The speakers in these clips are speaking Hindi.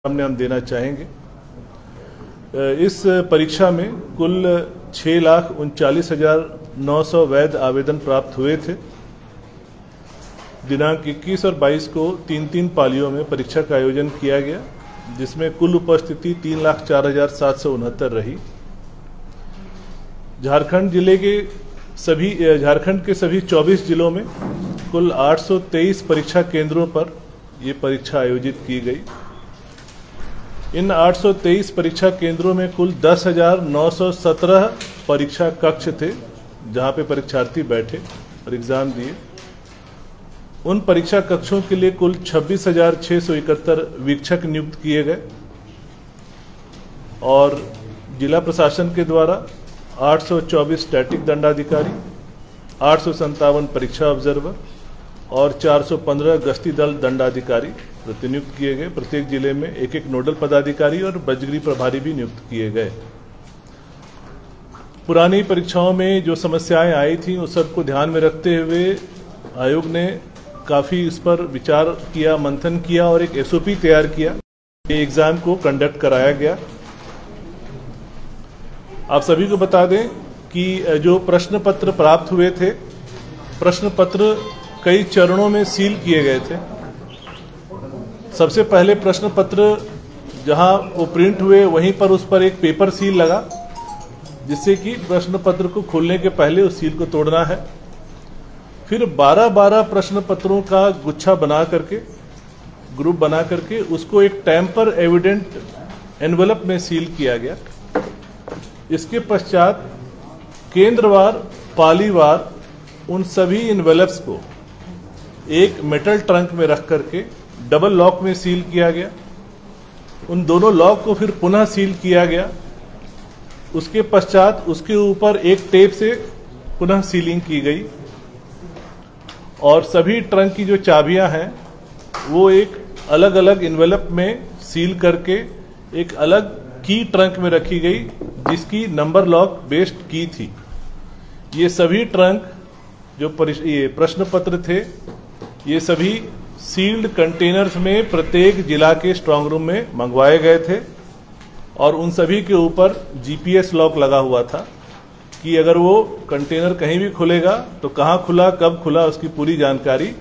सामने हम देना चाहेंगे। इस परीक्षा में कुल 6,39,900 वैध आवेदन प्राप्त हुए थे। दिनांक 21 और 22 को 3-3 पालियों में परीक्षा का आयोजन किया गया, जिसमें कुल उपस्थिति 3,04,769 रही। झारखंड के सभी 24 जिलों में कुल 823 परीक्षा केंद्रों पर ये परीक्षा आयोजित की गई। इन 823 परीक्षा केंद्रों में कुल 10,917 परीक्षा कक्ष थे, जहां पे परीक्षार्थी बैठे और एग्जाम दिए। उन परीक्षा कक्षों के लिए कुल 26,671 वीक्षक नियुक्त किए गए और जिला प्रशासन के द्वारा 824 स्टैटिक दंडाधिकारी, 857 परीक्षा ऑब्जर्वर और 415 गश्ती दल दंडाधिकारी प्रतिनियुक्त किए गए। प्रत्येक जिले में एक नोडल पदाधिकारी और बजगरी प्रभारी भी नियुक्त किए गए। पुरानी परीक्षाओं में जो समस्याएं आई थी उस सबको ध्यान में रखते हुए आयोग ने काफी इस पर विचार किया, मंथन किया और एक एसओपी तैयार किया। ये एग्जाम को कंडक्ट कराया गया। आप सभी को बता दें कि जो प्रश्न पत्र प्राप्त हुए थे, प्रश्न पत्र कई चरणों में सील किए गए थे। सबसे पहले प्रश्न पत्र जहां वो प्रिंट हुए वहीं पर उस पर एक पेपर सील लगा, जिससे कि प्रश्न पत्र को खोलने के पहले उस सील को तोड़ना है। फिर 12-12 प्रश्न पत्रों का गुच्छा बना करके, ग्रुप बना करके उसको एक टैंपर एविडेंट एनवेलप में सील किया गया। इसके पश्चात केंद्रवार, पालीवार उन सभी एनवेलप्स को एक मेटल ट्रंक में रख करके डबल लॉक में सील किया गया। उन दोनों लॉक को फिर पुनः सील किया गया। उसके पश्चात उसके ऊपर एक टेप से पुनः सीलिंग की गई और सभी ट्रंक की जो चाबियां हैं वो एक अलग अलग एनवेलप में सील करके एक अलग की ट्रंक में रखी गई, जिसकी नंबर लॉक बेस्ड की थी। ये सभी ट्रंक जो ये प्रश्न पत्र थे, ये सभी सील्ड कंटेनर्स में प्रत्येक जिला के स्ट्रांग रूम में मंगवाए गए थे और उन सभी के ऊपर जीपीएस लॉक लगा हुआ था कि अगर वो कंटेनर कहीं भी खुलेगा तो कहां खुला, कब खुला, उसकी पूरी जानकारी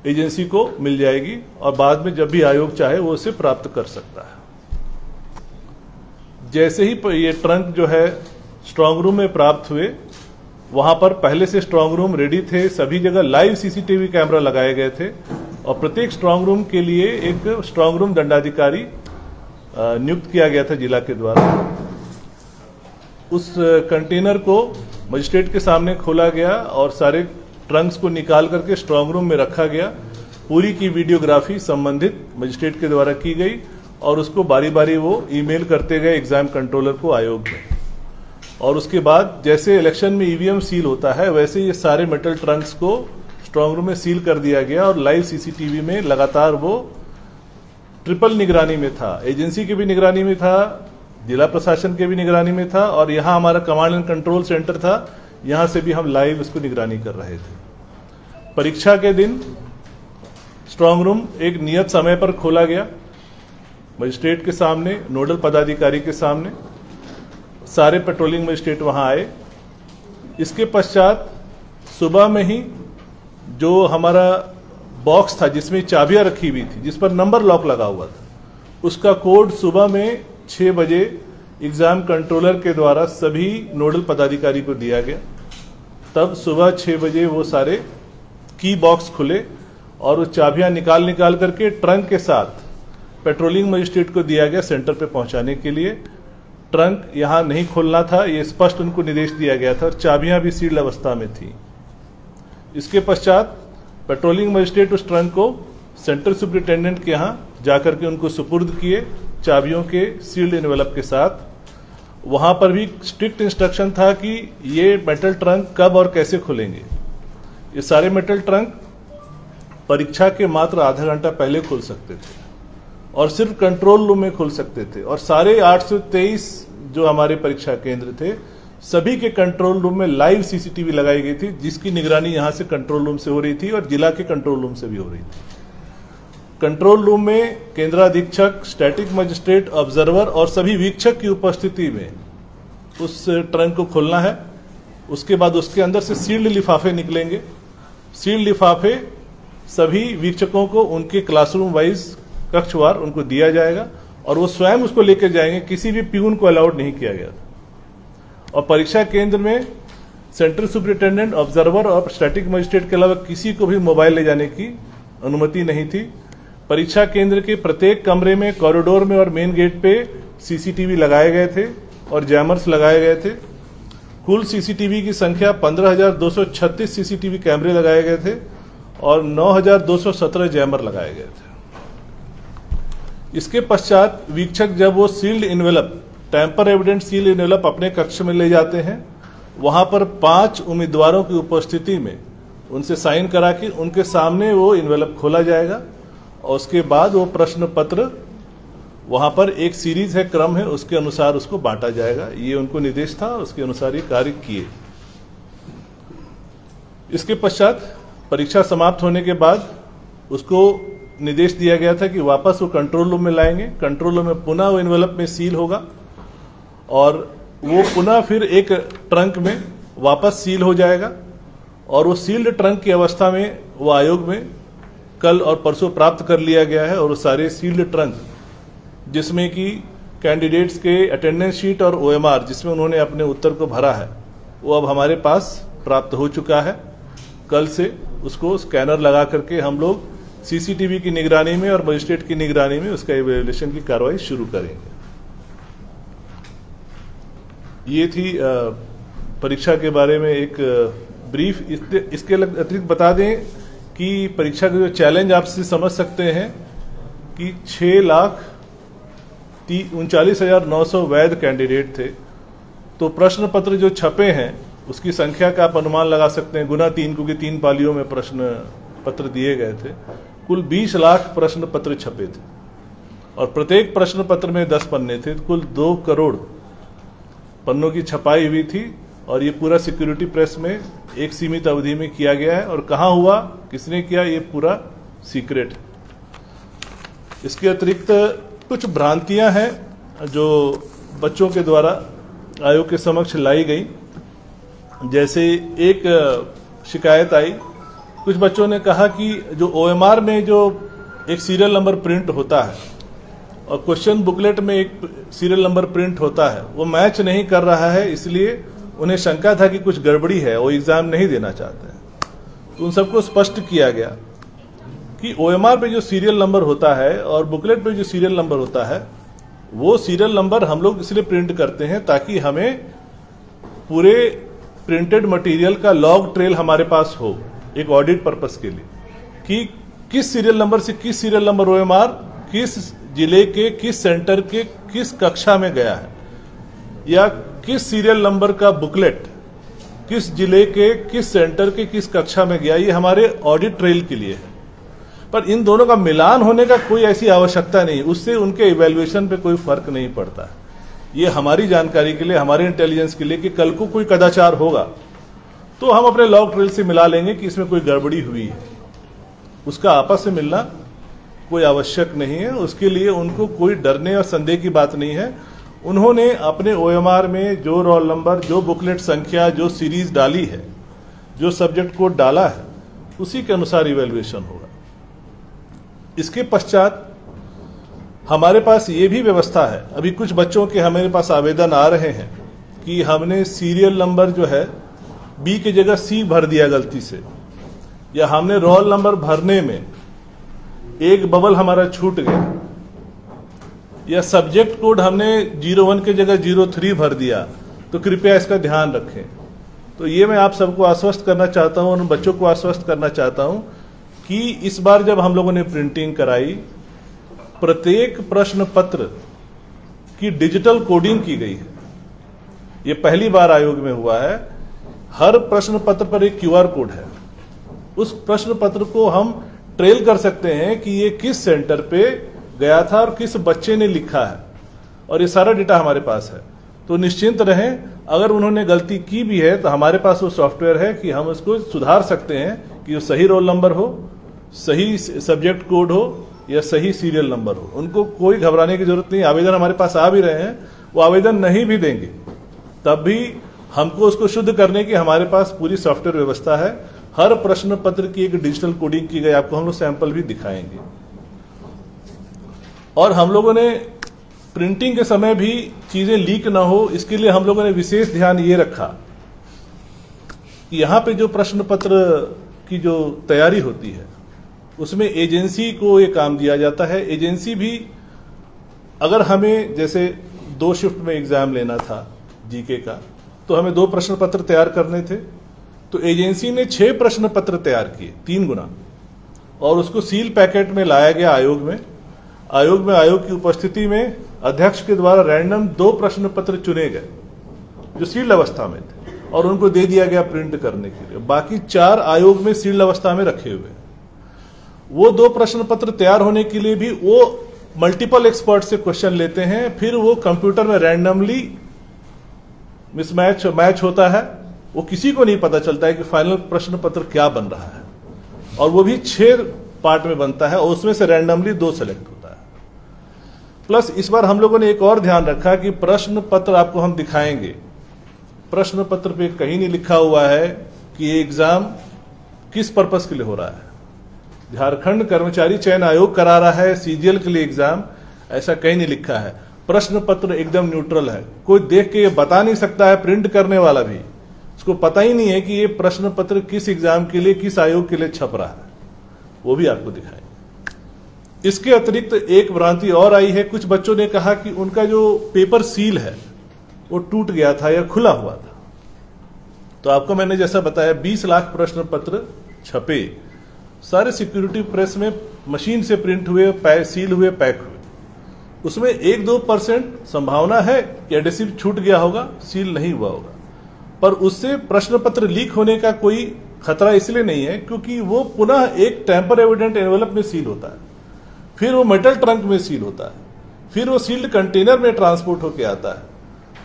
एजेंसी को मिल जाएगी और बाद में जब भी आयोग चाहे वो उसे प्राप्त कर सकता है। जैसे ही ये ट्रंक जो है स्ट्रांग रूम में प्राप्त हुए, वहां पर पहले से स्ट्रांग रूम रेडी थे। सभी जगह लाइव सीसीटीवी कैमरा लगाए गए थे और प्रत्येक स्ट्रांग रूम के लिए एक स्ट्रांग रूम दंडाधिकारी नियुक्त किया गया था जिला के द्वारा। उस कंटेनर को मजिस्ट्रेट के सामने खोला गया और सारे ट्रंक्स को निकाल करके स्ट्रांग रूम में रखा गया। पूरी की वीडियोग्राफी संबंधित मजिस्ट्रेट के द्वारा की गई और उसको बारी बारी वो ईमेल करते गए एग्जाम कंट्रोलर को आयोग में। और उसके बाद जैसे इलेक्शन में ईवीएम सील होता है, वैसे ये सारे मेटल ट्रंक्स को स्ट्रांग रूम में सील कर दिया गया और लाइव सीसीटीवी में लगातार वो ट्रिपल निगरानी में था। एजेंसी की भी निगरानी में था, जिला प्रशासन के भी निगरानी में था और यहाँ हमारा कमांड एंड कंट्रोल सेंटर था, यहाँ से भी हम लाइव इसको निगरानी कर रहे थे। परीक्षा के दिन स्ट्रांग रूम एक नियत समय पर खोला गया, मजिस्ट्रेट के सामने, नोडल पदाधिकारी के सामने। सारे पेट्रोलिंग मजिस्ट्रेट वहां आए। इसके पश्चात सुबह में ही जो हमारा बॉक्स था जिसमें चाबियां रखी हुई थी, जिस पर नंबर लॉक लगा हुआ था, उसका कोड सुबह में 6 बजे एग्जाम कंट्रोलर के द्वारा सभी नोडल पदाधिकारी को दिया गया। तब सुबह 6 बजे वो सारे की बॉक्स खुले और वो चाबियां निकाल करके ट्रंक के साथ पेट्रोलिंग मजिस्ट्रेट को दिया गया सेंटर पे पहुंचाने के लिए। ट्रंक यहां नहीं खोलना था, ये स्पष्ट उनको निर्देश दिया गया था और चाबियां भी सील्ड अवस्था में थी। इसके पश्चात पेट्रोलिंग मजिस्ट्रेट उस ट्रंक को सेंटर सुपरिटेंडेंट के यहां जाकर के उनको सुपुर्द किए चाबियों के सील्ड एनवेलप के साथ। वहां पर भी स्ट्रिक्ट इंस्ट्रक्शन था कि ये मेटल ट्रंक कब और कैसे खुलेंगे। ये सारे मेटल ट्रंक परीक्षा के मात्र आधा घंटा पहले खुल सकते थे और सिर्फ कंट्रोल रूम में खुल सकते थे और सारे 823 जो हमारे परीक्षा केंद्र थे सभी के कंट्रोल रूम में लाइव सीसीटीवी लगाई गई थी, जिसकी निगरानी यहां से कंट्रोल रूम से हो रही थी और जिला के कंट्रोल रूम से भी हो रही थी। कंट्रोल रूम में केंद्राधीक्षक, स्टैटिक मजिस्ट्रेट, ऑब्जर्वर और सभी वीक्षक की उपस्थिति में उस ट्रंक को खोलना है। उसके बाद उसके अंदर से सील्ड लिफाफे निकलेंगे। सील्ड लिफाफे सभी वीक्षकों को उनके क्लासरूम वाइज कक्षवार उनको दिया जाएगा और वो स्वयं उसको लेकर जाएंगे। किसी भी प्यून को अलाउड नहीं किया गया था। और परीक्षा केंद्र में सेंट्रल सुपरिटेंडेंट, ऑब्जर्वर और स्टैटिक मजिस्ट्रेट के अलावा किसी को भी मोबाइल ले जाने की अनुमति नहीं थी। परीक्षा केंद्र के प्रत्येक कमरे में, कॉरिडोर में और मेन गेट पे सीसीटीवी लगाए गए थे और जैमर्स लगाए गए थे। कुल सीसीटीवी की संख्या 15,236 सीसीटीवी कैमरे लगाए गए थे और 9,217 जैमर लगाए गए थे। इसके पश्चात वीक्षक जब वो sealed envelope, tamper evident sealed envelope अपने कक्ष में ले जाते हैं, वहां पर 5 उम्मीदवारों की उपस्थिति में उनसे साइन करा के उनके सामने वो इन्वेलप खोला जाएगा और उसके बाद वो प्रश्न पत्र, वहां पर एक सीरीज है, क्रम है, उसके अनुसार उसको बांटा जाएगा। ये उनको निर्देश था, उसके अनुसार ये कार्य किए। इसके पश्चात परीक्षा समाप्त होने के बाद उसको निर्देश दिया गया था कि वापस वो कंट्रोल रूम में लाएंगे। कंट्रोल रूम में पुनः वो इन्वेलप में सील होगा और वो पुनः फिर एक ट्रंक में वापस सील हो जाएगा और वो सील्ड ट्रंक की अवस्था में वो आयोग में कल और परसों प्राप्त कर लिया गया है। और वो सारे सील्ड ट्रंक, जिसमें कि कैंडिडेट्स के अटेंडेंस शीट और ओएमआर जिसमें उन्होंने अपने उत्तर को भरा है, वो अब हमारे पास प्राप्त हो चुका है। कल से उसको स्कैनर लगा करके हम लोग सीसीटीवी की निगरानी में और मजिस्ट्रेट की निगरानी में उसका इवैल्यूएशन की कार्रवाई शुरू करेंगे। ये थी परीक्षा के बारे में एक ब्रीफ। इसके अतिरिक्त बता दें कि परीक्षा का जो चैलेंज आपसे समझ सकते हैं कि 6,39,900 वैध कैंडिडेट थे। तो प्रश्न पत्र जो छपे हैं उसकी संख्या का आप अनुमान लगा सकते हैं, गुना 3, क्योंकि 3 पालियों में प्रश्न पत्र दिए गए थे। कुल 20 लाख प्रश्न पत्र छपे थे और प्रत्येक प्रश्न पत्र में 10 पन्ने थे। कुल 2 करोड़ पन्नों की छपाई हुई थी और ये पूरा सिक्योरिटी प्रेस में एक सीमित अवधि में किया गया है। और कहाँ हुआ, किसने किया, ये पूरा सीक्रेट है। इसके अतिरिक्त कुछ भ्रांतियां हैं जो बच्चों के द्वारा आयोग के समक्ष लाई गई। जैसे एक शिकायत आई, कुछ बच्चों ने कहा कि जो ओएमआर में जो एक सीरियल नंबर प्रिंट होता है और क्वेश्चन बुकलेट में एक सीरियल नंबर प्रिंट होता है, वो मैच नहीं कर रहा है, इसलिए उन्हें शंका था कि कुछ गड़बड़ी है, वो एग्जाम नहीं देना चाहते हैं। तो उन सबको स्पष्ट किया गया कि ओएमआर पे जो सीरियल नंबर होता है और बुकलेट पे जो सीरियल नंबर होता है, वो सीरियल नंबर हम लोग इसलिए प्रिंट करते हैं ताकि हमें पूरे प्रिंटेड मटेरियल का लॉग ट्रेल हमारे पास हो, एक ऑडिट पर्पस के लिए, कि किस सीरियल नंबर से किस सीरियल नंबर ओएमआर किस जिले के किस सेंटर के किस कक्षा में गया है, या किस सीरियल नंबर का बुकलेट किस जिले के किस सेंटर के किस कक्षा में गया। ये हमारे ऑडिट ट्रेल के लिए है। पर इन दोनों का मिलान होने का कोई ऐसी आवश्यकता नहीं, उससे उनके इवैल्यूएशन पे कोई फर्क नहीं पड़ता। ये हमारी जानकारी के लिए, हमारे इंटेलिजेंस के लिए कि कल को कोई कदाचार होगा तो हम अपने लॉग ट्रेल से मिला लेंगे कि इसमें कोई गड़बड़ी हुई है। उसका आपस में मिलना कोई आवश्यक नहीं है। उसके लिए उनको कोई डरने और संदेह की बात नहीं है। उन्होंने अपने ओएमआर में जो रोल नंबर, जो बुकलेट संख्या, जो सीरीज डाली है, जो सब्जेक्ट कोड डाला है, उसी के अनुसार इवैल्यूएशन होगा। इसके पश्चात हमारे पास ये भी व्यवस्था है, अभी कुछ बच्चों के हमारे पास आवेदन आ रहे हैं कि हमने सीरियल नंबर जो है बी की जगह सी भर दिया गलती से, या हमने रोल नंबर भरने में एक बबल हमारा छूट गया, या सब्जेक्ट कोड हमने 01 की जगह 03 भर दिया, तो कृपया इसका ध्यान रखें। तो ये मैं आप सबको आश्वस्त करना चाहता हूं और उन बच्चों को आश्वस्त करना चाहता हूं कि इस बार जब हम लोगों ने प्रिंटिंग कराई, प्रत्येक प्रश्न पत्र की डिजिटल कोडिंग की गई है। ये पहली बार आयोग में हुआ है। हर प्रश्न पत्र पर एक क्यूआर कोड है। उस प्रश्न पत्र को हम ट्रेल कर सकते हैं कि ये किस सेंटर पे गया था और किस बच्चे ने लिखा है, और ये सारा डेटा हमारे पास है। तो निश्चिंत रहें, अगर उन्होंने गलती की भी है तो हमारे पास वो सॉफ्टवेयर है कि हम उसको सुधार सकते हैं कि वो सही रोल नंबर हो, सही सब्जेक्ट कोड हो या सही सीरियल नंबर हो। उनको कोई घबराने की जरूरत नहीं। आवेदन हमारे पास आ भी रहे हैं, वो आवेदन नहीं भी देंगे तब भी हमको उसको शुद्ध करने की हमारे पास पूरी सॉफ्टवेयर व्यवस्था है। हर प्रश्न पत्र की एक डिजिटल कोडिंग की गई, आपको हम लोग सैंपल भी दिखाएंगे। और हम लोगों ने प्रिंटिंग के समय भी चीजें लीक ना हो, इसके लिए हम लोगों ने विशेष ध्यान ये रखा कि यहां पे जो प्रश्न पत्र की जो तैयारी होती है उसमें एजेंसी को ये काम दिया जाता है। एजेंसी भी अगर हमें जैसे 2 शिफ्ट में एग्जाम लेना था जीके का, तो हमें 2 प्रश्न पत्र तैयार करने थे, तो एजेंसी ने 6 प्रश्न पत्र तैयार किए, 3 गुना, और उसको सील पैकेट में लाया गया आयोग में। आयोग की उपस्थिति में अध्यक्ष के द्वारा रैंडम 2 प्रश्न पत्र चुने गए जो सील्ड अवस्था में थे और उनको दे दिया गया प्रिंट करने के लिए। बाकी 4 आयोग में सील्ड अवस्था में रखे हुए। वो 2 प्रश्न पत्र तैयार होने के लिए भी वो मल्टीपल एक्सपर्ट से क्वेश्चन लेते हैं, फिर वो कंप्यूटर में रैंडमली मैच होता है। वो किसी को नहीं पता चलता है कि फाइनल प्रश्न पत्र क्या बन रहा है, और वो भी 6 पार्ट में बनता है और उसमें से रैंडमली 2 सेलेक्ट होता है। प्लस इस बार हम लोगों ने एक और ध्यान रखा कि प्रश्न पत्र आपको हम दिखाएंगे, प्रश्न पत्र पे कहीं नहीं लिखा हुआ है कि ये एग्जाम किस पर्पस के लिए हो रहा है। झारखंड कर्मचारी चयन आयोग करा रहा है सीजीएल के लिए एग्जाम, ऐसा कहीं नहीं लिखा है। प्रश्न पत्र एकदम न्यूट्रल है, कोई देख के ये बता नहीं सकता है, प्रिंट करने वाला भी उसको पता ही नहीं है कि ये प्रश्न पत्र किस एग्जाम के लिए, किस आयोग के लिए छप रहा है, वो भी आपको दिखाएंगे। इसके अतिरिक्त एक भ्रांति और आई है, कुछ बच्चों ने कहा कि उनका जो पेपर सील है वो टूट गया था या खुला हुआ था। तो आपको मैंने जैसा बताया 20 लाख प्रश्न पत्र छपे, सारे सिक्योरिटी प्रेस में मशीन से प्रिंट हुए, सील हुए, पैक हुए। उसमें 1-2% संभावना है कि एडेसिव छूट गया होगा, सील नहीं हुआ होगा, पर उससे प्रश्न पत्र लीक होने का कोई खतरा इसलिए नहीं है क्योंकि वो पुनः एक टेम्पर एविडेंट एनवेलप में सील होता है, फिर वो मेटल ट्रंक में सील होता है, फिर वो सील्ड कंटेनर में ट्रांसपोर्ट होकर आता है।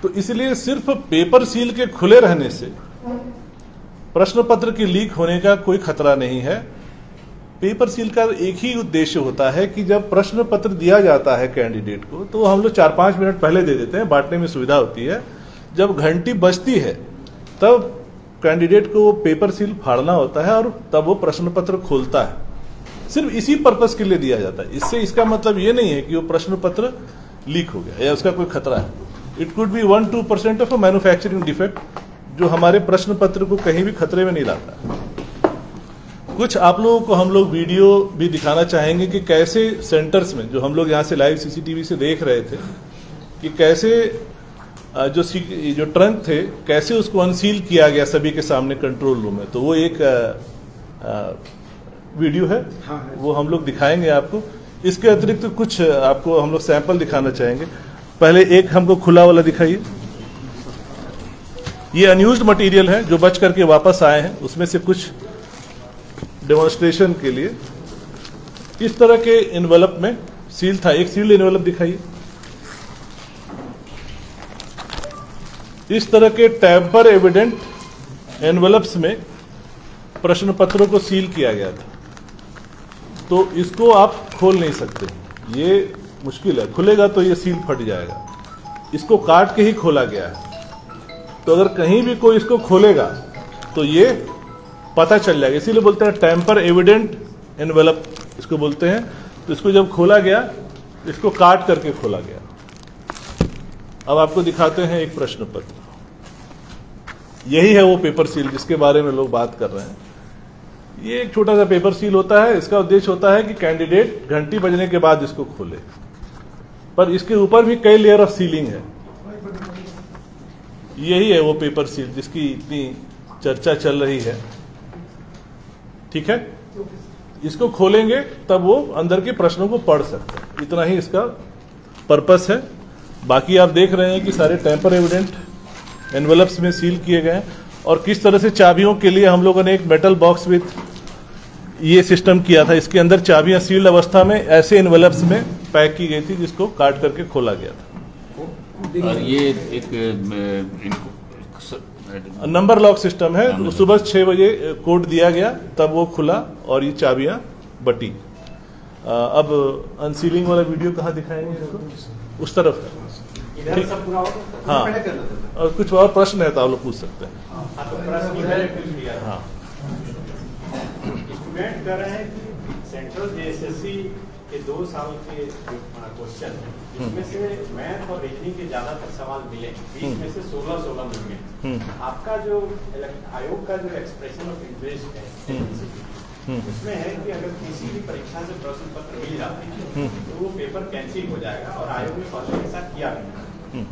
तो इसलिए सिर्फ पेपर सील के खुले रहने से प्रश्न पत्र की लीक होने का कोई खतरा नहीं है। पेपर सील का एक ही उद्देश्य होता है कि जब प्रश्न पत्र दिया जाता है कैंडिडेट को, तो हम लोग 4-5 मिनट पहले दे देते हैं, बांटने में सुविधा होती है। जब घंटी बजती है तब कैंडिडेट को वो पेपर सील फाड़ना होता है और तब वो प्रश्न पत्र खोलता है। सिर्फ इसी पर्पस के लिए दिया जाता है। इससे इसका मतलब ये नहीं है कि वो प्रश्न पत्र लीक हो गया या उसका कोई खतरा है। It could be 1-2% of a manufacturing defect जो हमारे प्रश्न पत्र को कहीं भी खतरे में नहीं लाता। कुछ आप लोगों को हम लोग वीडियो भी दिखाना चाहेंगे कि कैसे सेंटर्स में, जो हम लोग यहाँ से लाइव सीसीटीवी से देख रहे थे, कि कैसे जो ट्रंक थे कैसे उसको अनसील किया गया सभी के सामने कंट्रोल रूम में। तो वो एक वीडियो है, वो हम लोग दिखाएंगे आपको। इसके अतिरिक्त कुछ आपको हम लोग सैंपल दिखाना चाहेंगे। पहले एक हमको खुला वाला दिखाइए। ये अनयूज्ड मटेरियल है जो बच करके वापस आए हैं, उसमें से कुछ डेमोन्स्ट्रेशन के लिए इस तरह के एनवेलप में सील था। एक सील्ड एनवेलप दिखाइए। इस तरह के टैम्पर एविडेंट एनवेलप्स में प्रश्न पत्रों को सील किया गया था, तो इसको आप खोल नहीं सकते, ये मुश्किल है। खुलेगा तो ये सील फट जाएगा। इसको काट के ही खोला गया है, तो अगर कहीं भी कोई इसको खोलेगा तो ये पता चल जाएगा। इसीलिए बोलते हैं टैम्पर एविडेंट एनवेलप इसको बोलते हैं। तो इसको जब खोला गया, इसको काट करके खोला गया। अब आपको दिखाते हैं एक प्रश्न पत्र। यही है वो पेपर सील जिसके बारे में लोग बात कर रहे हैं। ये एक छोटा सा पेपर सील होता है। इसका उद्देश्य होता है कि कैंडिडेट घंटी बजने के बाद इसको खोले, पर इसके ऊपर भी कई लेयर ऑफ सीलिंग है। यही है वो पेपर सील जिसकी इतनी चर्चा चल रही है। ठीक है, इसको खोलेंगे तब वो अंदर के प्रश्नों को पढ़ सकते हैं। इतना ही इसका पर्पस है। बाकी आप देख रहे हैं कि सारे टेम्पर एविडेंट एनवेलप्स में सील किए गए हैं, और किस तरह से चाबियों के लिए हम लोगों ने एक मेटल बॉक्स विथ ये सिस्टम किया था। इसके अंदर चाबियां सील्ड अवस्था में ऐसे एनवेलप्स में पैक की गई थी जिसको काट करके खोला गया था। और ये एक नंबर लॉक सिस्टम है। सुबह 6 बजे कोड दिया गया, तब वो खुला और ये चाबियां बटी। अब अनसीलिंग वाला वीडियो कहाँ दिखाएंगे इसको? उस तरफ है, ठीक। हाँ, और कुछ और प्रश्न है तो आप लोग पूछ सकते हैं। हाँ, स्टूडेंट कर रहे हैं कि सेंट्रल जेएसएससी के 2 साल के क्वेश्चन, इसमें से मैथ और रीजनिंग के ज्यादातर सवाल मिले, 20 में से 16 मिल गए। आपका जो आयोग का जो एक्सप्रेशन ऑफ इंटरेस्ट है उसमें है कि अगर किसी भी परीक्षा से प्रश्न पत्र मिल जाते हैं तो वो पेपर कैंसिल हो जाएगा, और आयोग ने फॉलो ऐसा किया नहीं।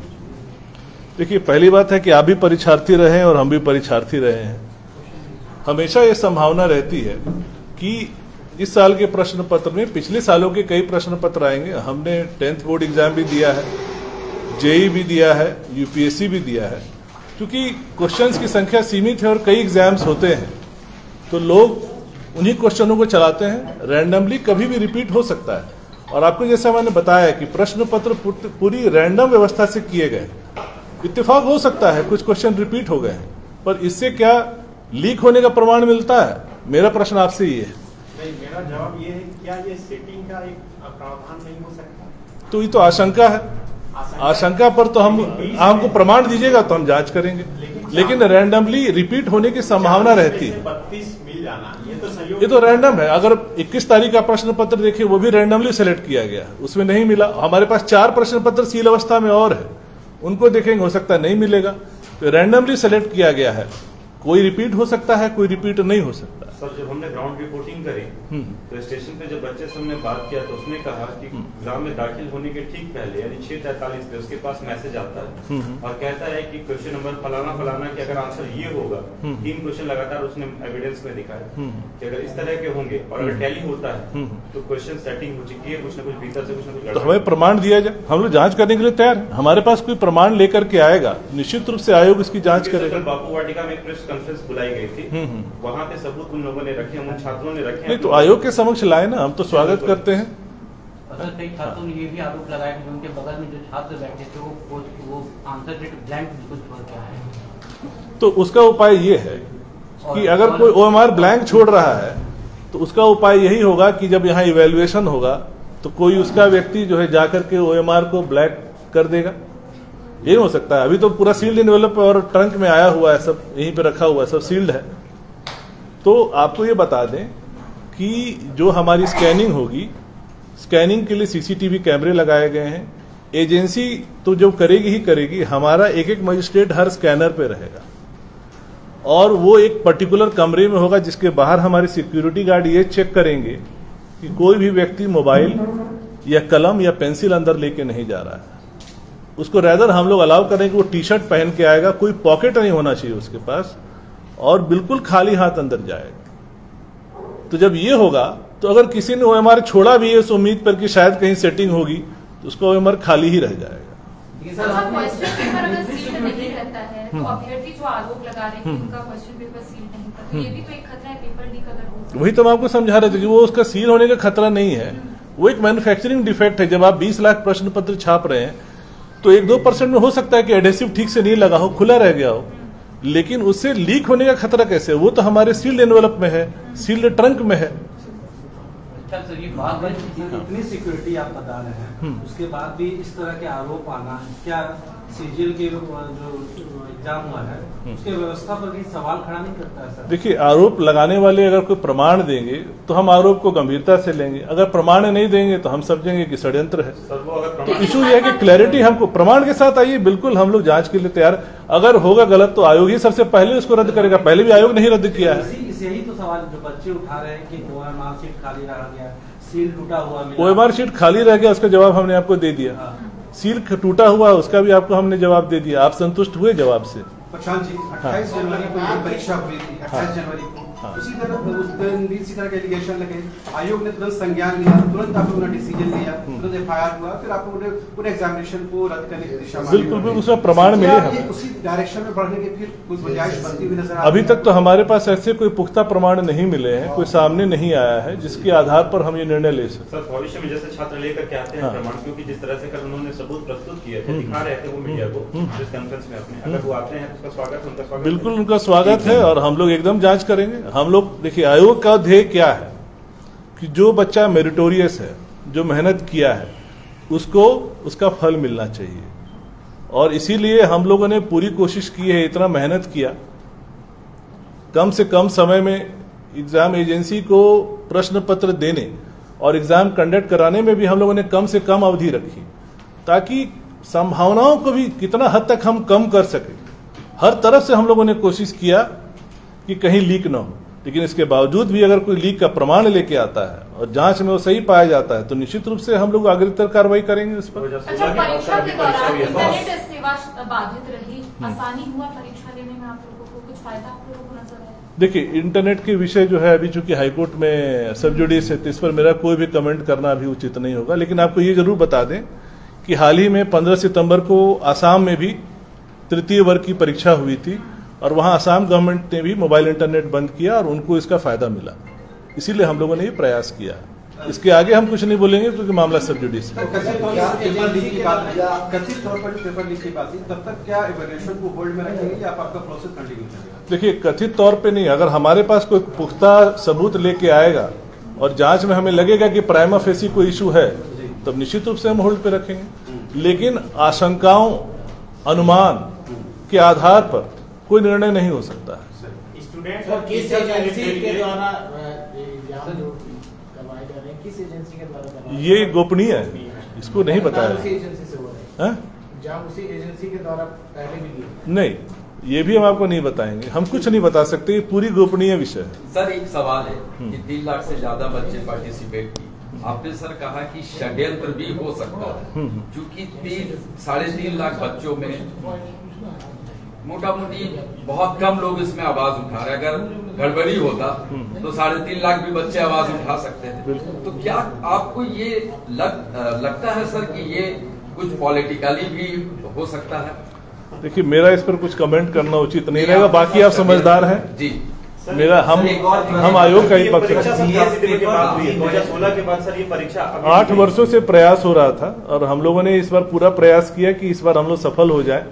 देखिए, पहली बात है कि आप भी परीक्षार्थी रहे हैं और हम भी परीक्षार्थी रहे हैं। हमेशा ये संभावना रहती है कि इस साल के प्रश्न पत्र में पिछले सालों के कई प्रश्न पत्र आएंगे। हमने 10th बोर्ड एग्जाम भी दिया है, जेई भी दिया है, यूपीएससी भी दिया है। क्योंकि क्वेश्चंस की संख्या सीमित है और कई एग्जाम्स होते हैं, तो लोग उन्हीं क्वेश्चनों को चलाते हैं। रैंडमली कभी भी रिपीट हो सकता है। और आपको जैसा मैंने बताया कि प्रश्न पत्र पूरी रैंडम व्यवस्था से किए गए। इत्तेफाक हो सकता है कुछ क्वेश्चन रिपीट हो गए, पर इससे क्या लीक होने का प्रमाण मिलता है? मेरा प्रश्न आपसे ये है। नहीं, मेरा जवाब ये है, क्या ये सेटिंग का एक प्रावधान नहीं हो सकता? तो ये तो आशंका है। आशंका पर तो हमको प्रमाण दीजिएगा तो हम जांच करेंगे, लेकिन रैंडमली रिपीट होने की संभावना रहती है। 32 मिल जाना ये तो रैंडम है। अगर 21 तारीख का प्रश्न पत्र देखिए, वो भी रैंडमली सेलेक्ट किया गया, उसमें नहीं मिला। हमारे पास 4 प्रश्न पत्र सील अवस्था में और है, उनको देखेंगे, हो सकता है नहीं मिलेगा। तो रैंडमली सेलेक्ट किया गया है। कोई रिपीट हो सकता है, कोई रिपीट नहीं हो सकता। सर, जब हमने ग्राउंड रिपोर्टिंग करी तो स्टेशन पे जब बच्चे से हमने बात किया तो उसने कहा कि एग्जाम में दाखिल होने के ठीक पहले यानी 6:43 पे उसके पास मैसेज आता है और कहता है कि क्वेश्चन नंबर फलाना फलाना कि अगर आंसर ये होगा, 3 क्वेश्चन लगातार उसने एविडेंस में दिखाया कि अगर इस तरह के होंगे और अगर टैली होता है तो क्वेश्चन सेटिंग हो चुकी है, कुछ न कुछ भीतर से कुछ न कुछ। तो हमें प्रमाण दिया जाए, हम लोग जांच करने के लिए तैयार है। हमारे पास कोई प्रमाण लेकर के आएगा, निश्चित रूप से आयोग इसकी जांच करेगा। बापू वाटिका में प्रेस कॉन्फ्रेंस बुलाई गई थी, वहाँ पे सबूत उन लोगों ने रखे, उन छात्रों ने रखे। नहीं तो आयोग के समक्ष लाए ना, हम तो स्वागत करते हैं। कई छात्रों ने ये भी आरोप लगाया कि उनके बगल में जो छात्र बैठे थे वो आंसर शीट ब्लैंक बिल्कुल छोड़ के आए। तो उसका उपाय ये है कि अगर कोई ओएमआर ब्लैंक छोड़ रहा है तो उसका उपाय यही होगा कि जब यहाँ इवैल्यूएशन होगा तो कोई उसका व्यक्ति जो है जाकर के ओएमआर को ब्लैक कर देगा। ये हो सकता है। अभी तो पूरा सील्ड एनवेलप और ट्रंक में आया हुआ है, सब यहीं पे रखा हुआ है, सब सील्ड है। तो आपको ये बता दें कि जो हमारी स्कैनिंग होगी, स्कैनिंग के लिए सीसीटीवी कैमरे लगाए गए हैं। एजेंसी तो जो करेगी ही करेगी, हमारा एक एक मजिस्ट्रेट हर स्कैनर पे रहेगा और वो एक पर्टिकुलर कमरे में होगा जिसके बाहर हमारे सिक्योरिटी गार्ड ये चेक करेंगे कि कोई भी व्यक्ति मोबाइल या कलम या पेंसिल अंदर लेके नहीं जा रहा है। उसको रैदर हम लोग अलाउ करें कि वो टी शर्ट पहन के आएगा, कोई पॉकेट नहीं होना चाहिए उसके पास और बिल्कुल खाली हाथ अंदर जाएगा। तो जब ये होगा तो अगर किसी ने ओएमआर छोड़ा भी है उस उम्मीद पर कि शायद कहीं सेटिंग होगी तो उसका ओएमआर खाली ही रह जाएगा। क्वेश्चन पेपर अगर सील्ड नहीं रहता है तो अभ्यर्थी जो आरोप लगा रहे हैं उनका क्वेश्चन पेपर सील नहीं था, तो ये भी तो एक खतरा है पेपर लीक अगर हो। वही तो मैं आपको समझा रहे थे कि वो उसका सील होने का खतरा नहीं है, वो एक मैन्युफैक्चरिंग डिफेक्ट है। जब आप 20 लाख प्रश्न पत्र छाप रहे हैं तो 1-2% में हो सकता है कि एडेसिव ठीक से नहीं लगा हो, खुला रह गया हो, लेकिन उससे लीक होने का खतरा कैसे? वो तो हमारे सील्ड एनवेलप में है, सील्ड ट्रंक में है। इतनी सिक्योरिटी आप बता रहे हैं, उसके बाद भी इस तरह के आरोप आना, क्या सीजीएल के जो एग्जाम हुआ है उसके व्यवस्था पर भी सवाल खड़ा नहीं करता है? सर देखिए, आरोप लगाने वाले अगर कोई प्रमाण देंगे तो हम आरोप को गंभीरता से लेंगे, अगर प्रमाण नहीं देंगे तो हम समझेंगे कि षड्यंत्र है। तो इशू ये है कि क्लैरिटी हमको प्रमाण के साथ आइए, बिल्कुल हम लोग जांच के लिए तैयार। अगर होगा गलत तो आयोग ही सबसे पहले उसको रद्द करेगा, पहले भी आयोग नहीं रद्द किया है। यही तो सवाल जो बच्चे उठा रहे हैं कि ओएमआर शीट खाली रह गया, सील टूटा हुआ, ओएमआर शीट खाली रह गया, उसका जवाब हमने आपको दे दिया। सील टूटा हुआ उसका भी आपको हमने जवाब दे दिया। आप संतुष्ट हुए जवाब से? प्रशांत जी, 28 जनवरी को ये परीक्षा हुई थी, 28 जनवरी को उसी तरह उस दिन भी इसी तरह के एलिगेशन लगे। आयोग ने तुरंत संज्ञान लिया, तुरंत आप लोगों ने डिसीजन लिया, तुरंत एफआईआर हुआ, फिर आप लोगों ने पूरे एग्जामिनेशन को रद्द करने की दिशा में बिल्कुल उसका प्रमाण मिले हमें। उसी डायरेक्शन में बढ़ने के फिर कुछ गुंजाइश बनती हुई नजर अभी तक तो हमारे पास ऐसे कोई पुख्ता प्रमाण नहीं मिले हैं, कोई सामने नहीं आया है जिसके आधार पर हम ये निर्णय ले सकते। सर, भविष्य में जैसे छात्र लेकर के आते हैं प्रमाण, क्योंकि जिस तरह से कल उन्होंने सबूत प्रस्तुत किए थे, दिखा रहे थे वो मीडिया को प्रेस कॉन्फ्रेंस में अपने, अगर वो आते हैं तो उसका स्वागत, उनका स्वागत बिल्कुल उनका स्वागत है और हम लोग एकदम जांच करेंगे। हम लोग देखिए, आयोग का ध्येय क्या है? कि जो बच्चा मेरिटोरियस है, जो मेहनत किया है, उसको उसका फल मिलना चाहिए। और इसीलिए हम लोगों ने पूरी कोशिश की है, इतना मेहनत किया, कम से कम समय में एग्जाम एजेंसी को प्रश्न पत्र देने और एग्जाम कंडक्ट कराने में भी हम लोगों ने कम से कम अवधि रखी, ताकि संभावनाओं को भी कितना हद तक हम कम कर सके। हर तरफ से हम लोगों ने कोशिश किया कि कहीं लीक ना हो, लेकिन इसके बावजूद भी अगर कोई लीक का प्रमाण लेके आता है और जांच में वो सही पाया जाता है तो निश्चित रूप से हम लोग अग्रतर कार्रवाई करेंगे उस पर। अच्छा, परीक्षा के दौरान इंटरनेट सेवा बाधित रही, आसानी हुआ परीक्षा लेने में आप लोगों को, कुछ फायदा आप लोगों को नजर आया? देखिए, इंटरनेट के विषय जो है अभी चूंकि हाईकोर्ट में सब जुडिस है, तो इस पर मेरा कोई भी कमेंट करना अभी उचित नहीं होगा। लेकिन आपको ये जरूर बता दें कि हाल ही में 15 सितंबर को आसाम में भी तृतीय वर्ग की परीक्षा हुई थी और वहां आसाम गवर्नमेंट ने भी मोबाइल इंटरनेट बंद किया और उनको इसका फायदा मिला। इसीलिए हम लोगों ने ये प्रयास किया। इसके आगे हम कुछ नहीं बोलेंगे क्योंकि मामला सब जुडिस है। कथित तौर पर पेपर लीक की बात, तब तक क्या इवैल्यूएशन को होल्ड में रखेंगे या आपका प्रोसेस कंटिन्यू करेगा? देखिए, कथित तौर पे नहीं, अगर हमारे पास कोई पुख्ता सबूत लेके आएगा और जांच में हमें लगेगा कि प्राइमा फेसी कोई इशू है, तब निश्चित रूप से हम होल्ड पे रखेंगे। लेकिन आशंकाओं, अनुमान के आधार पर कोई निर्णय नहीं हो सकता है। किस एजेंसी के द्वारा करवाए जा रहे हैं, किस एजेंसी के द्वारा? ये गोपनीय है, इसको नहीं बताया। उसी एजेंसी से हो रहा है? जहाँ उसी एजेंसी के द्वारा पहले भी नहीं, ये भी हम आपको नहीं बताएंगे, हम कुछ नहीं बता सकते, ये पूरी गोपनीय विषय है। सर, एक सवाल है कि 3 लाख से ज्यादा बच्चे पार्टिसिपेट किए, आपने सर कहा कि षड्यंत्र भी हो सकता है, क्योंकि 3-3.5 लाख बच्चों में मोटा मोटी बहुत कम लोग इसमें आवाज उठा रहे। अगर गड़बड़ी होता तो 3.5 लाख भी बच्चे आवाज उठा सकते थे। तो क्या आपको ये लगता है सर कि ये कुछ पॉलिटिकली भी हो सकता है? देखिए, मेरा इस पर कुछ कमेंट करना उचित नहीं रहेगा, बाकी आप समझदार हैं जी। मेरा हम आयोग का ही पक्ष है। 2016 के बाद सर ये परीक्षा 8 वर्षों से प्रयास हो रहा था और हम लोगों ने इस बार पूरा प्रयास किया कि इस बार हम लोग सफल हो जाए,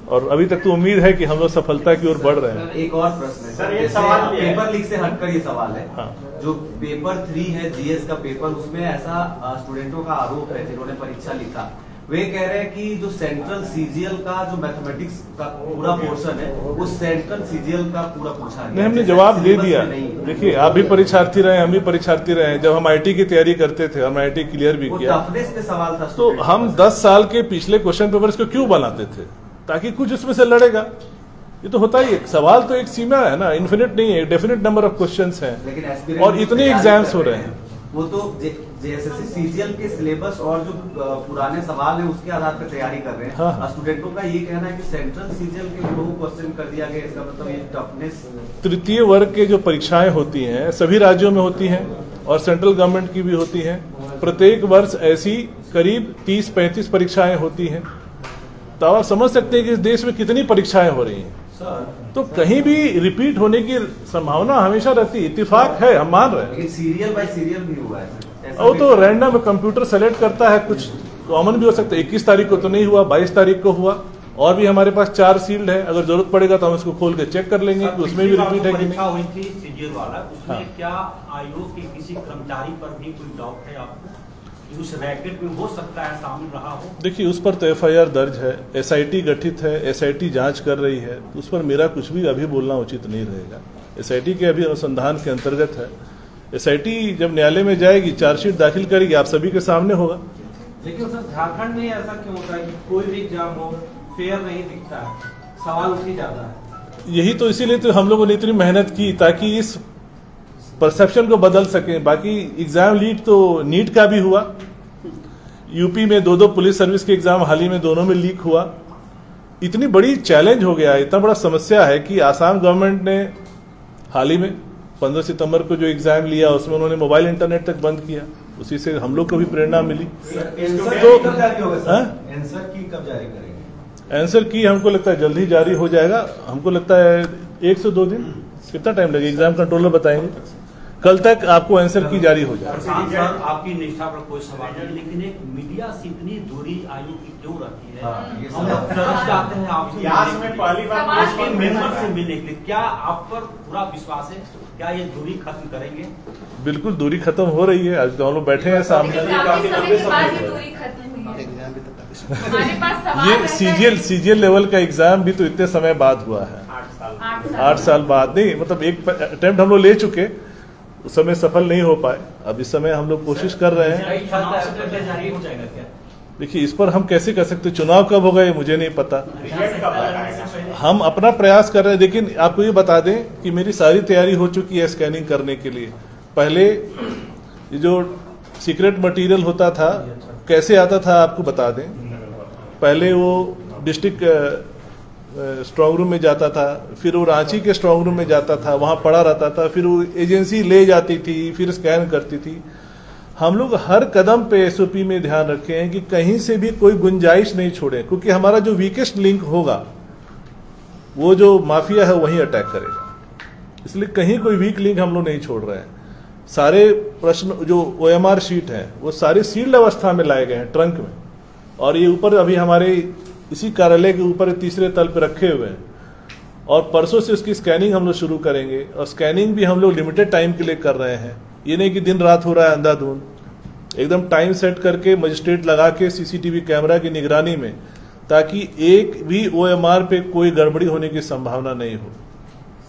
और अभी तक तो उम्मीद है कि हम लोग सफलता की ओर बढ़ रहे हैं। एक और प्रश्न है सर, ये सवाल पेपर लीक से हटकर ये सवाल है। हाँ। जो पेपर 3 है जीएस का पेपर, उसमें ऐसा स्टूडेंटों का आरोप है जिन्होंने परीक्षा लिखा, वे कह रहे हैं कि जो सेंट्रल सीजीएल का जो मैथमेटिक्स का पूरा पोर्शन है वो सेंट्रल सीजीएल का पूरा पूछा नहीं, हमने जवाब दे दिया। देखिए, आप भी परीक्षार्थी रहे, हम भी परीक्षार्थी रहे। जब हम आईटी की तैयारी करते थे, हम आईटी क्लियर भी किया, टफनेस पे सवाल था, तो हम 10 साल के पिछले क्वेश्चन पेपर्स को क्यों बनाते थे? ताकि कुछ उसमें से लड़ेगा। ये तो होता ही है, सवाल तो एक सीमा है ना, इन्फिनिट नहीं है, डेफिनेट नंबर ऑफ क्वेश्चंस हैं और इतने एग्जाम्स हो रहे हैं। वो तो जेएसएससी सीजीएल के सिलेबस और जो पुराने सवाल है उसके आधार पर तैयारी कर रहे हैं। हाँ। स्टूडेंटों का ये कहना है कि सेंट्रल सीजीएल के 2 क्वेश्चन कर दिया गया, इसका मतलब ये टफनेस। तृतीय वर्ग के जो परीक्षाएं होती हैं सभी राज्यों में होती हैं और सेंट्रल गवर्नमेंट की भी होती हैं। प्रत्येक वर्ष ऐसी करीब 30-35 परीक्षाएं होती हैं। तो आप समझ सकते हैं कि इस देश में कितनी परीक्षाएं हो रही हैं, तो कहीं भी रिपीट होने की संभावना हमेशा रहती है। इत्तेफाक है, हम मान रहे हैं। सीरियल बाय सीरियल भी हुआ है, वो तो रैंडम कंप्यूटर सेलेक्ट करता है, कुछ कॉमन भी हो सकता है। 21 तारीख को तो नहीं हुआ, 22 तारीख को हुआ, और भी हमारे पास 4 सील्ड है। अगर जरूरत पड़ेगा तो हम इसको खोल के चेक कर लेंगे कि उसमें भी रिपीट है कि परीक्षा नहीं। हुई थी सीजीएल वाला, उसमें हाँ। क्या आयोग के किसी कर्मचारी पर भी कोई डाउट है आपको? उस रैकेट में हो सकता है शामिल रहा हो? देखिए, उस पर तो एफआईआर दर्ज है, एसआईटी गठित है, एसआईटी जांच कर रही है, उस पर मेरा कुछ भी अभी बोलना उचित नहीं रहेगा। एसआईटी के अभी अनुसंधान के अंतर्गत है। एसआईटी जब न्यायालय में जाएगी, चार्जशीट दाखिल करेगी, आप सभी के सामने होगा। लेकिन सर, झारखंड में ऐसा क्यों होता है कि कोई भी एग्जाम हो फेयर नहीं दिखता है, सवाल उठ ही जाता है? यही तो, इसीलिए तो हम लोगों ने इतनी मेहनत की ताकि इस परसेप्शन को बदल सके। बाकी एग्जाम लीक तो नीट का भी हुआ, यूपी में 2 पुलिस सर्विस के एग्जाम हाल ही में दोनों में लीक हुआ। इतनी बड़ी चैलेंज हो गया, इतना बड़ा समस्या है कि आसाम गवर्नमेंट ने हाल ही में 15 सितंबर को जो एग्जाम लिया उसमें उन्होंने मोबाइल इंटरनेट तक बंद किया। उसी से हम लोग को भी प्रेरणा मिली। आंसर की हमको लगता है जल्दी जारी हो जाएगा। हमको लगता है 1 से 2 दिन, कितना टाइम लगेगा एग्जाम कंट्रोलर बताएंगे। कल तक आपको आंसर की जारी हो जाएगा। आपकी निष्ठा पर कोई सवाल नहीं, लेकिन एक मीडिया से इतनी दूरी आयोग की क्यों रहती है? हम लोग तरस जाते हैं आपसे में पहली बार मेंबर से मिलने के लिए। क्या आप पर पूरा विश्वास है? क्या ये दूरी खत्म करेंगे? बिल्कुल दूरी खत्म हो रही है। आज तो हम लोग बैठे हैं सामने। ये सीजीएल लेवल का एग्जाम भी तो इतने समय बाद हुआ है, 8 साल बाद। नहीं मतलब एक अटेम्प्ट हम लोग ले चुके, उस समय सफल नहीं हो पाए। अब इस समय हम लोग कोशिश कर रहे हैं। देखिए इस पर हम कैसे कर सकते, चुनाव कब होगा ये मुझे नहीं पता। हम अपना प्रयास कर रहे हैं। लेकिन आपको ये बता दें कि मेरी सारी तैयारी हो चुकी है स्कैनिंग करने के लिए। पहले ये जो सीक्रेट मटेरियल होता था कैसे आता था आपको बता दें। पहले वो डिस्ट्रिक्ट स्ट्रांग रूम में जाता था, फिर वो रांची के स्ट्रांग रूम में जाता था, वहां पड़ा रहता था, फिर वो एजेंसी ले जाती थी, फिर स्कैन करती थी। हम लोग हर कदम पे एसओपी में ध्यान रखे हैं कि कहीं से भी कोई गुंजाइश नहीं छोड़े, क्योंकि हमारा जो वीकेस्ट लिंक होगा वो जो माफिया है वहीं अटैक करेगा। इसलिए कहीं कोई वीक लिंक हम लोग नहीं छोड़ रहे हैं। सारे प्रश्न जो ओएमआर शीट है वो सारे सील्ड अवस्था में लाए गए हैं ट्रंक में, और ये ऊपर अभी हमारे इसी कार्यालय के ऊपर तीसरे तल पे रखे हुए हैं। और परसों से उसकी स्कैनिंग हम लोग शुरू करेंगे, और स्कैनिंग भी हम लोग लिमिटेड टाइम के लिए कर रहे हैं। ये नहीं कि दिन रात हो रहा है अंधाधुंध, एकदम टाइम सेट करके मजिस्ट्रेट लगा के सीसीटीवी कैमरा की निगरानी में, ताकि एक भी ओएमआर पे कोई गड़बड़ी होने की संभावना नहीं हो।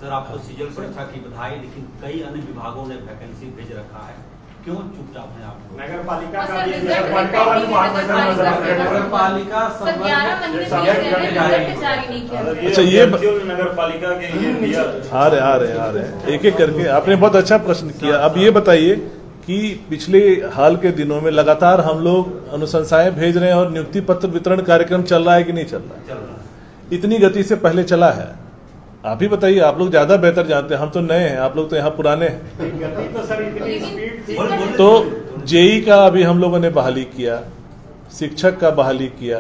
सर आपको सीजीएल परीक्षा की बधाई, लेकिन कई अन्य विभागों ने वैकेंसी भेज रखा है, क्यों चुपचाप है आप? नगर पालिका का अच्छा ये नगर पालिका के आ रहे एक एक करके आपने बहुत अच्छा प्रश्न किया। अब ये बताइए कि पिछले हाल के दिनों में लगातार हम लोग अनुशंसाएं भेज रहे हैं और नियुक्ति पत्र वितरण कार्यक्रम चल रहा है कि नहीं चल रहा है? इतनी गति से पहले चला है? आप ही बताइए, आप लोग ज्यादा बेहतर जानते हैं, हम तो नए हैं, आप लोग तो यहाँ पुराने हैं। तो जेई का अभी हम लोगों ने बहाली किया, शिक्षक का बहाली किया,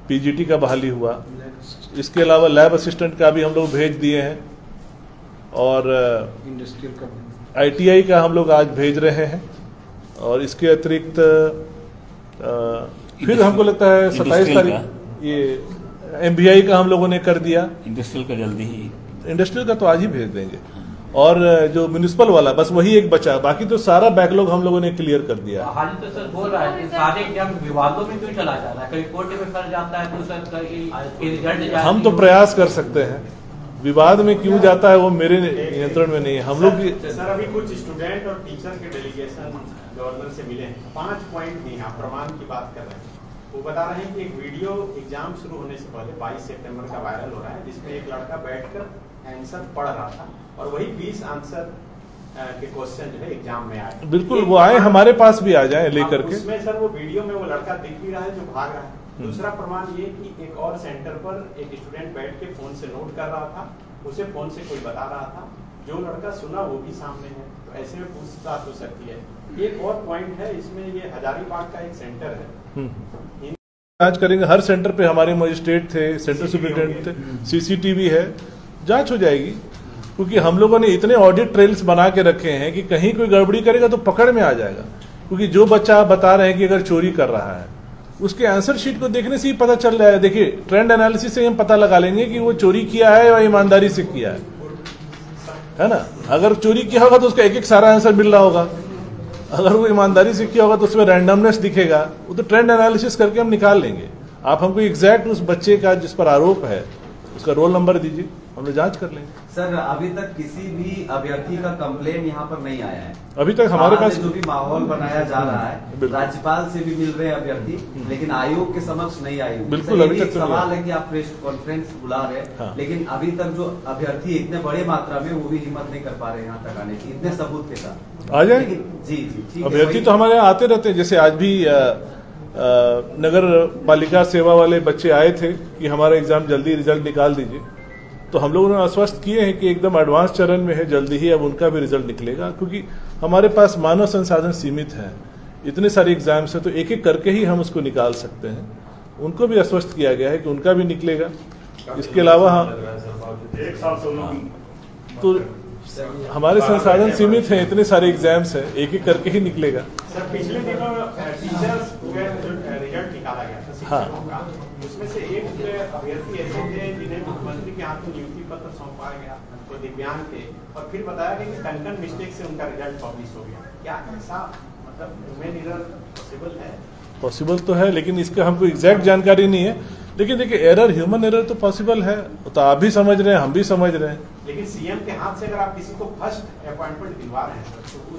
पीजीटी का बहाली हुआ, इसके अलावा लैब असिस्टेंट का भी हम लोग भेज दिए हैं, और इंडस्ट्रियल का आईटीआई का हम लोग आज भेज रहे हैं। और इसके अतिरिक्त फिर हमको लगता है 27 तारीख ये एमबीआई का हम लोगों ने कर दिया। इंडस्ट्रियल का जल्दी ही, इंडस्ट्रियल का तो आज ही भेज देंगे। और जो म्युनिसिपल वाला बस वही एक बचा, बाकी तो सारा बैकलॉग हम लोगों ने क्लियर कर दिया। हाल तो सर बोल रहा है कि सारे एग्जाम विवादों में क्यों चला जा रहा है, कहीं कोर्ट में फंस जाता है तो सर रिजल्ट। हम तो प्रयास कर सकते हैं, विवाद में क्यों जाता है वो मेरे नियंत्रण में नहीं है। हम लोग सर अभी कुछ स्टूडेंट और टीचर के डेलीगेशन गवर्नर से मिले हैं, 5 पॉइंट दिए हैं, प्रमाण की बात कर रहे हैं। वो बता रहे हैं कि एक वीडियो एग्जाम शुरू होने से पहले 22 सितंबर का वायरल हो रहा है, जिसमें एक लड़का बैठकर आंसर पढ़ रहा था, और वही 20 आंसर के क्वेश्चन जो है एग्जाम में आए। बिल्कुल वो आए, हमारे पास भी आ जाए लेकर के। उसमें सर वो वीडियो में वो लड़का दिख भी रहा है जो भाग रहा है। दूसरा प्रमाण ये कि एक और सेंटर पर एक स्टूडेंट बैठ के फोन से नोट कर रहा था, उसे फोन से कोई बता रहा था, जो लड़का सुना वो भी सामने है, तो ऐसे में पूछताछ हो सकती है। एक और पॉइंट है इसमें, ये हजारीबाग का एक सेंटर है, जांच करेंगे। हर सेंटर पे हमारे मजिस्ट्रेट थे, सेंटर सुपरिटेंडेंट थे, सीसीटीवी है, जांच हो जाएगी। क्योंकि हम लोगों ने इतने ऑडिट ट्रेल्स बना के रखे हैं कि कहीं कोई गड़बड़ी करेगा तो पकड़ में आ जाएगा। क्योंकि जो बच्चा आप बता रहे हैं कि अगर चोरी कर रहा है, उसके आंसर शीट को देखने से ही पता चल रहा है। देखिए ट्रेंड एनालिसिस से हम पता लगा लेंगे कि वो चोरी किया है या ईमानदारी से किया है ना। अगर चोरी किया होगा तो उसका एक एक सारा आंसर मिल रहा होगा, अगर वो ईमानदारी से किया होगा तो उसमें रैंडमनेस दिखेगा। वो तो ट्रेंड एनालिसिस करके हम निकाल लेंगे। आप हमको एग्जैक्ट उस बच्चे का जिस पर आरोप है उसका रोल नंबर दीजिए, हम लोग जांच कर लेंगे। सर अभी तक किसी भी अभ्यर्थी का कंप्लेन यहाँ पर नहीं आया है अभी तक हमारे पास। जो भी माहौल बनाया जा रहा है, राज्यपाल से भी मिल रहे हैं अभ्यर्थी, लेकिन आयोग के समक्ष नहीं आई। बिल्कुल अभी तक सवाल है कि आप प्रेस कॉन्फ्रेंस बुला रहे हैं, लेकिन अभी तक जो अभ्यर्थी इतने बड़े मात्रा में, वो भी हिम्मत नहीं कर पा रहे यहाँ तक आने की, इतने सबूत के साथ आ जाए। जी अभ्यर्थी तो हमारे यहाँ आते रहते हैं। जैसे आज भी नगर पालिका सेवा वाले बच्चे आए थे कि हमारा एग्जाम जल्दी रिजल्ट निकाल दीजिए, तो हम लोगों ने आश्वस्त किए हैं कि एकदम एडवांस चरण में है, जल्दी ही अब उनका भी रिजल्ट निकलेगा। क्योंकि हमारे पास मानव संसाधन सीमित है, इतने सारे एग्जाम्स हैं, तो एक एक करके ही हम उसको निकाल सकते हैं। उनको भी आश्वस्त किया गया है कि उनका भी निकलेगा। इसके अलावा तो हमारे संसाधन सीमित हैं, इतने सारे एग्जाम्स हैं, एक एक करके ही निकलेगा। सर पिछले दिनों टीचर्स रिजल्ट निकाला गया था, हाँ। होगा। उसमें से एक अभ्यर्थी ऐसे थे जिन्हें मुख्यमंत्री के हाथ में नियुक्ति पत्र सौंपा गया, तो दिव्यांग थे, और फिर बताया गया कि टंकन मिस्टेक से उनका रिजल्ट पब्लिश हो गया। क्या ऐसा मतलब ह्यूमन एरर पॉसिबल है? पॉसिबल तो है, लेकिन इसका हमको एग्जैक्ट जानकारी नहीं है। लेकिन देखिए, एरर, ह्यूमन एरर तो पॉसिबल है, तो आप भी समझ रहे हैं, हम भी समझ रहे हैं। लेकिन सीएम के हाथ से अगर आप किसी को फर्स्ट अपॉइंटमेंट दिलवा रहे हैं,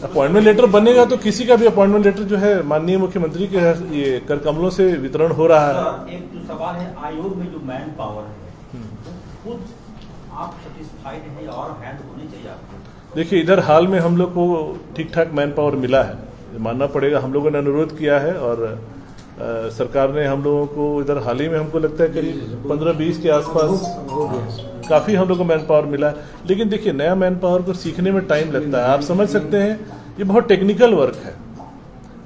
तो अपॉइंटमेंट लेटर बनेगा तो किसी का भी अपॉइंटमेंट लेटर जो है माननीय मुख्यमंत्री के ये कर कमलों से वितरण हो रहा है। एक जो सवाल है, आयोग में जो मैन पावर है, खुद आप सेटिस्फाइड है और हैंड होनी चाहिए आपको? देखिए, इधर हाल में हम लोग को ठीक ठाक मैन पावर मिला है, मानना पड़ेगा। हम लोगों ने अनुरोध किया है और सरकार ने हम लोगों को इधर हाल ही में, हमको लगता है करीब 15-20 के आसपास काफी हम लोग को मैन पावर मिला है। लेकिन देखिए, नया मैन पावर को सीखने में टाइम लगता है। आप समझ सकते हैं, ये बहुत टेक्निकल वर्क है।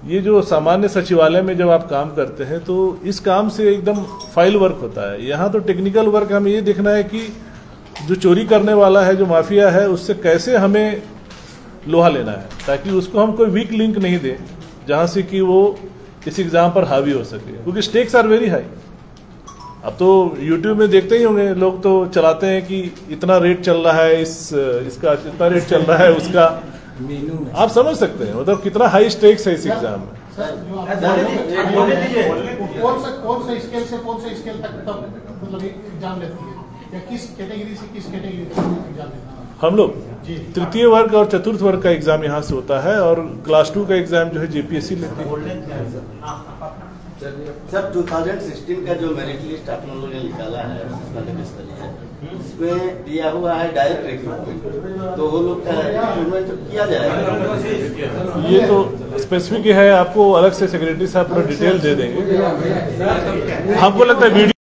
ये जो सामान्य सचिवालय में जब आप काम करते हैं तो इस काम से एकदम फाइल वर्क होता है। यहाँ तो टेक्निकल वर्क हमें ये देखना है कि जो चोरी करने वाला है, जो माफिया है, उससे कैसे हमें लोहा लेना है, ताकि उसको हम कोई वीक लिंक नहीं दे जहां से कि वो इस एग्जाम पर हावी हो सके, क्योंकि स्टेक्स आर वेरी हाई। अब तो यूट्यूब में देखते ही होंगे, लोग तो चलाते हैं कि इतना रेट चल रहा है, इसका इतना रेट चल रहा है, उसका आप समझ सकते हैं मतलब कितना हाई स्टेक्स है इस एग्जाम में। कौन सा स्केल से कौन सा स्केल तक मतलब एग्जाम लेती है, या किस कैटेगरी से किस कैटेगरी तक एग्जाम लेती है? हम लोग तृतीय वर्ग और चतुर्थ वर्ग का एग्जाम यहाँ से होता है, और क्लास 2 का एग्जाम जो है जेपीएससी लेती है। सर 2016 का जो मेरिट लिस्ट आप लोगों ने निकाला है, इसमें दिया हुआ है डायरेक्ट रिक्रूटमेंट, तो वो लोग का रिक्रूटमेंट किया जाएगा? ये तो स्पेसिफिक है, आपको अलग से सेक्रेटरी साहब पूरा डिटेल दे देंगे। हमको लगता है वीडियो